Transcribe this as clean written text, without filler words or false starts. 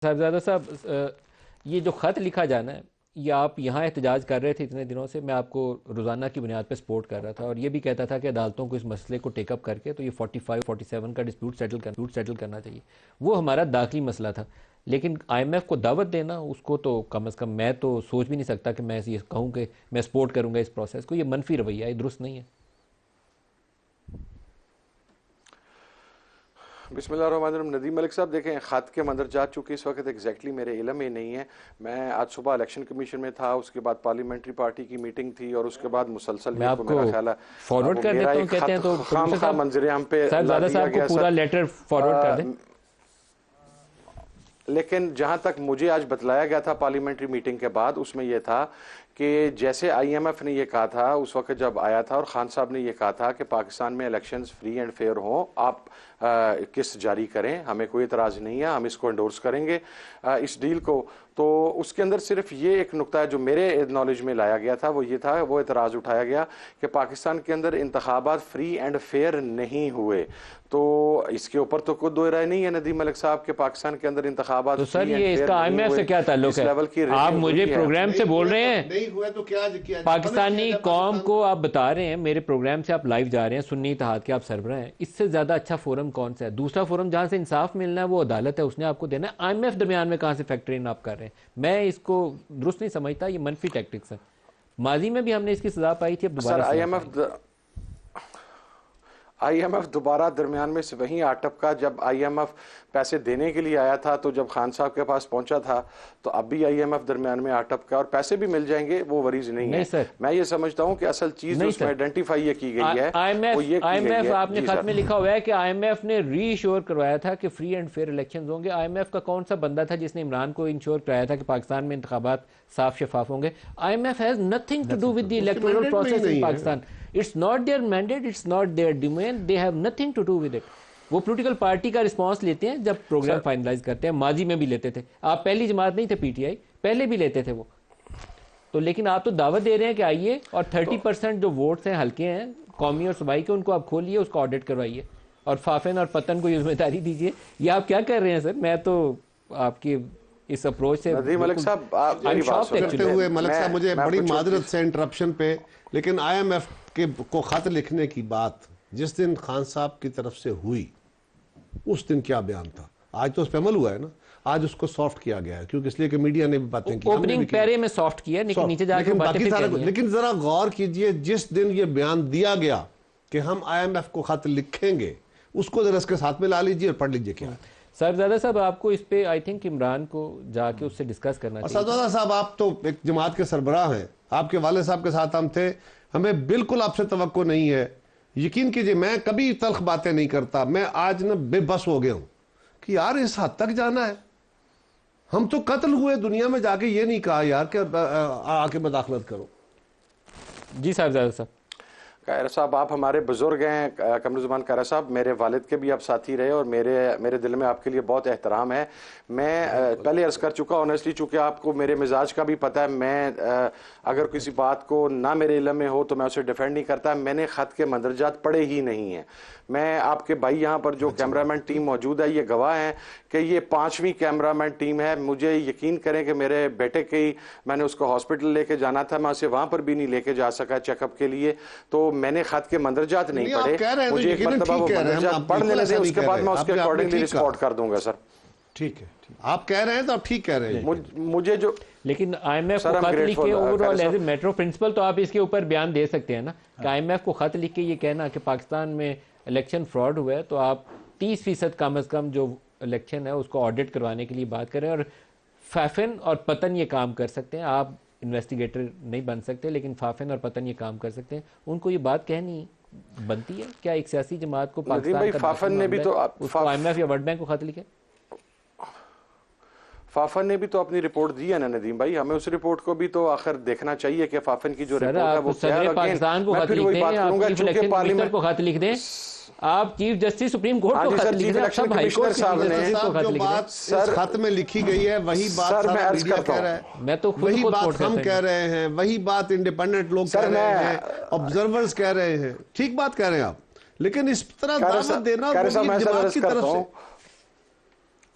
صاحبزادہ صاحب یہ جو خط لکھا جانا ہے یہ آپ یہاں احتجاج کر رہے تھے اتنے دنوں سے، میں آپ کو روزانہ کی بنیاد پہ سپورٹ کر رہا تھا اور یہ بھی کہتا تھا کہ عدالتوں کو اس مسئلے کو ٹیک اپ کر کے تو یہ 45 47 کا ڈسپیوٹ سیٹل کرنا چاہیے، وہ ہمارا داخلی مسئلہ تھا۔ لیکن آئی ایم ایف کو دعوت دینا، اس کو تو کم از کم میں تو سوچ بھی نہیں سکتا کہ میں یہ کہوں کہ میں سپورٹ کروں گا اس پروسیس کو، یہ منفی رویہ ہے، درست نہیں ہے۔ بسم اللہ الرحمن الرحیم۔ ندیم ملک صاحب دیکھیں، خط کے مندرجات چونکہ اس وقت ایگزیکٹلی میرے علم میں نہیں ہے، میں آج صبح الیکشن کمیشن میں تھا، اس کے بعد پارلیمنٹری پارٹی کی میٹنگ تھی اور اس کے بعد مسلسل میں آپ کو فارورڈ کر دیتا ہوں، کہتے ہیں تو خام منظر عام پہ صاحبزادہ صاحب کو پورا لیٹر فارورڈ کر دیں۔ لیکن جہاں تک مجھے آج بتلایا گیا تھا پارلیمنٹری میٹنگ کے بعد، اس میں یہ تھا کہ جیسے آئی ایم ایف نے یہ کہا تھا اس وقت جب آیا تھا اور خان صاحب نے یہ کہا تھا کہ پاکستان میں الیکشنز فری اینڈ فیئر ہوں، آپ قسط جاری کریں، ہمیں کوئی اعتراض نہیں ہے، ہم اس کو انڈورس کریں گے اس ڈیل کو، تو اس کے اندر صرف یہ ایک نقطہ ہے جو میرے نالج میں لایا گیا تھا، وہ یہ تھا، وہ اعتراض اٹھایا گیا کہ پاکستان کے اندر انتخابات فری اینڈ فیئر نہیں ہوئے۔ تو اس کے اوپر تو کوئی دو رائے نہیں ہے ندیم ملک صاحب کہ پاکستان کے اندر انتخابات تو سر یہ اس کا آئی ایم ایف سے کیا تعلق ہے؟ آپ مجھے پروگرام سے بول رہے ہیں، نہیں ہوئے تو کیا پاکستانی قوم کو آپ بتا رہے ہیں، میرے پروگرام سے آپ لائیو جا رہے ہیں، سنی اتحاد کے آپ سربراہ ہیں، اس سے زیادہ اچھا فورم کون سا ہے؟ دوسرا فورم جہاں سے انصاف ملنا ہے وہ عدالت ہے، اس نے آپ کو دینا ہے۔ آئی ایم ایف درمیان میں کہاں سے فیکٹر ان آپ کر رہے ہیں؟ میں اس کو درست نہیں سمجھتا، یہ منفی ٹیکٹکس ہے۔ ماضی میں بھی ہم نے اس کی سزا پائی تھی، اب دوبارہ آئی ایم ایف دوبارہ درمیان میں سے وہیں آٹپ کا، جب آئی ایم ایف پیسے دینے کے لیے آیا تھا تو جب خان صاحب کے پاس پہنچا تھا تو اب بھی آئی ایم ایف درمیان میں آٹپ کا، اور پیسے بھی مل جائیں گے، وہ وریز نہیں ہے۔ میں یہ سمجھتا ہوں کہ اصل چیز اس میں آئیڈینٹیفائی یہ کی گئی ہے، آئی ایم ایف آپ نے خط میں لکھا ہوا ہے کہ آئی ایم ایف نے ری ایشور کروایا تھا کہ فری اینڈ فیئر الیکشنز ہوں گے۔ آئی ایم ایف کا کون سا بندہ تھا جس نے عمران کو انشور کرایا تھا کہ پاکستان میں انتخابات صاف شفاف ہوں گے؟ I M F has nothing to do with the electoral process in Pakistan. It's not their mandate, it's not their domain, they have nothing to do with it۔ وہ پولیٹیکل پارٹی کا رسپانس لیتے ہیں جب پروگرام فائنلائز کرتے ہیں، ماضی میں بھی لیتے تھے، آپ پہلی جماعت نہیں تھے پی ٹی آئی، پہلے بھی لیتے تھے وہ تو، لیکن آپ تو دعوت دے رہے ہیں کہ آئیے اور 30% جو ووٹس ہیں ہلکے ہیں قومی اور صوبائی کے، ان کو آپ کھولیے، اس کو آڈٹ کروائیے اور فافن اور پتن کو یہ ذمہ داری دیجیے۔ یہ آپ کیا کر رہے ہیں سر؟ میں تو آپ کی اس اپروچ سے ملک صاحب کرتے ہوئے ملک صاحب مجھے بڑی معذرت سے انٹرپشن پہ، لیکن آئی ایم ایف کو خط لکھنے کی بات جس دن خان صاحب کی طرف سے ہوئی اس دن کیا بیان تھا؟ آج تو اس پہ عمل ہوا ہے نا، آج اس کو سافٹ کیا گیا ہے، کیونکہ اس لیے کہ میڈیا نے بھی باتیں کی، اوپننگ پیرے میں سافٹ کیا، لیکن نیچے جا کے باتیں پھر کہنی ہیں۔ لیکن ذرا غور کیجئے، جس دن یہ بیان دیا گیا کہ ہم آئی ایم ایف کو خط لکھیں گے، اس کو ذرا اس کے ساتھ میں لا لیجئے اور پڑھ لیجئے کیا۔ صاحبزادہ صاحب آپ کو اس پہ آئی تھنک عمران کو جا کے اس سے ڈسکس کرنا چاہیے۔ صاحبزادہ صاحب آپ تو ایک جماعت کے سربراہ ہیں، آپ کے والد صاحب کے ساتھ ہم تھے، ہمیں بالکل آپ سے توقع نہیں ہے، یقین کیجئے میں کبھی تلخ باتیں نہیں کرتا، میں آج نہ بے بس ہو گیا ہوں کہ یار اس حد تک جانا ہے۔ ہم تو قتل ہوئے دنیا میں جا کے یہ نہیں کہا یار کہ آ کے مداخلت کرو۔ جی صاحبزادہ صاحب۔ قاہرہ صاحب آپ ہمارے بزرگ ہیں، قمر زمان قاہرہ صاحب میرے والد کے بھی آپ ساتھی رہے اور میرے دل میں آپ کے لیے بہت احترام ہے۔ میں پہلے عرض کر چکا آنیسٹلی، چونکہ آپ کو میرے مزاج کا بھی پتہ ہے، میں اگر کسی بات کو نہ میرے علم میں ہو تو میں اسے ڈیفینڈ نہیں کرتا۔ میں نے خط کے مندرجات پڑھے ہی نہیں ہیں۔ میں آپ کے بھائی یہاں پر جو کیمرامین ٹیم موجود ہے یہ گواہ ہیں کہ یہ 5ویں کیمرامین ٹیم ہے۔ مجھے یقین کریں کہ میرے بیٹے کی میں نے اس کو ہاسپٹل لے کے جانا تھا، میں اسے وہاں پر بھی نہیں لے کے جا سکا چیک اپ کے لیے، تو میں نے خط کے مندرجات نہیں پڑھے۔ مجھے ایک مرتبہ وہ مندرجات پڑھ لینے دیں، اس کے بعد میں اس کے اکارڈنگلی رسپورٹ کر دوں گا۔ سر ٹھیک ہے، آپ کہہ رہے ہیں تو آپ ٹھیک کہہ رہے ہیں۔ مجھے جو لیکن آئی ایم ایف کو خط لکھ کے overall as a matter of principle تو آپ اس کے اوپر بیان دے سکتے ہیں نا کہ آئی ایم ایف کو خط لکھ کے یہ کہنا کہ پاکستان میں الیکشن فراڈ ہوا ہے، تو آپ 30% کم از کم جو الیکشن ہے اس کو آڈٹ کروانے کے لیے بات کریں، اور فافن اور پتن یہ کام کر سکتے ہیں۔ آپ انویسٹیگیٹر نہیں بن سکتے، لیکن فافن اور پتن یہ کام کر سکتے ہیں، ان کو یہ بات کہنی بنتی ہے کیا ایک سیاسی جماعت کو پاکستان کا فافن نے بھی تو اس کو آئی ایم ایف یا ورلڈ بینک کو خط لکھے؟ فافن نے بھی تو اپنی رپورٹ دی ہے نا ندیم بھائی، ہمیں اس رپورٹ کو بھی تو آخر دیکھنا چاہیے کہ فافن کی جو رپورٹ ہے وہ کیا ہے۔ صدر پاکستان کو خط لکھ دیں، آپ چیف الیکشن کمشنر کو خط لکھ دیں، آپ چیف جسٹس سپریم کورٹ کو خط لکھ دیں، آپ سب ہائی کورٹ کے چیف جسٹس کو خط لکھ دیں۔ اس خط میں لکھی گئی ہے وہی بات سارا میڈیا کہہ رہا ہے، میں تو خود وہی بات ہم کہہ رہے ہیں، وہی بات انڈیپینڈنٹ لوگ کہہ رہے ہیں، آبزرورز کہہ رہے ہیں، ٹھیک بات کہہ رہے ہیں آپ، لیکن اس طرح دعوت دینا جماعت کی طرف سے۔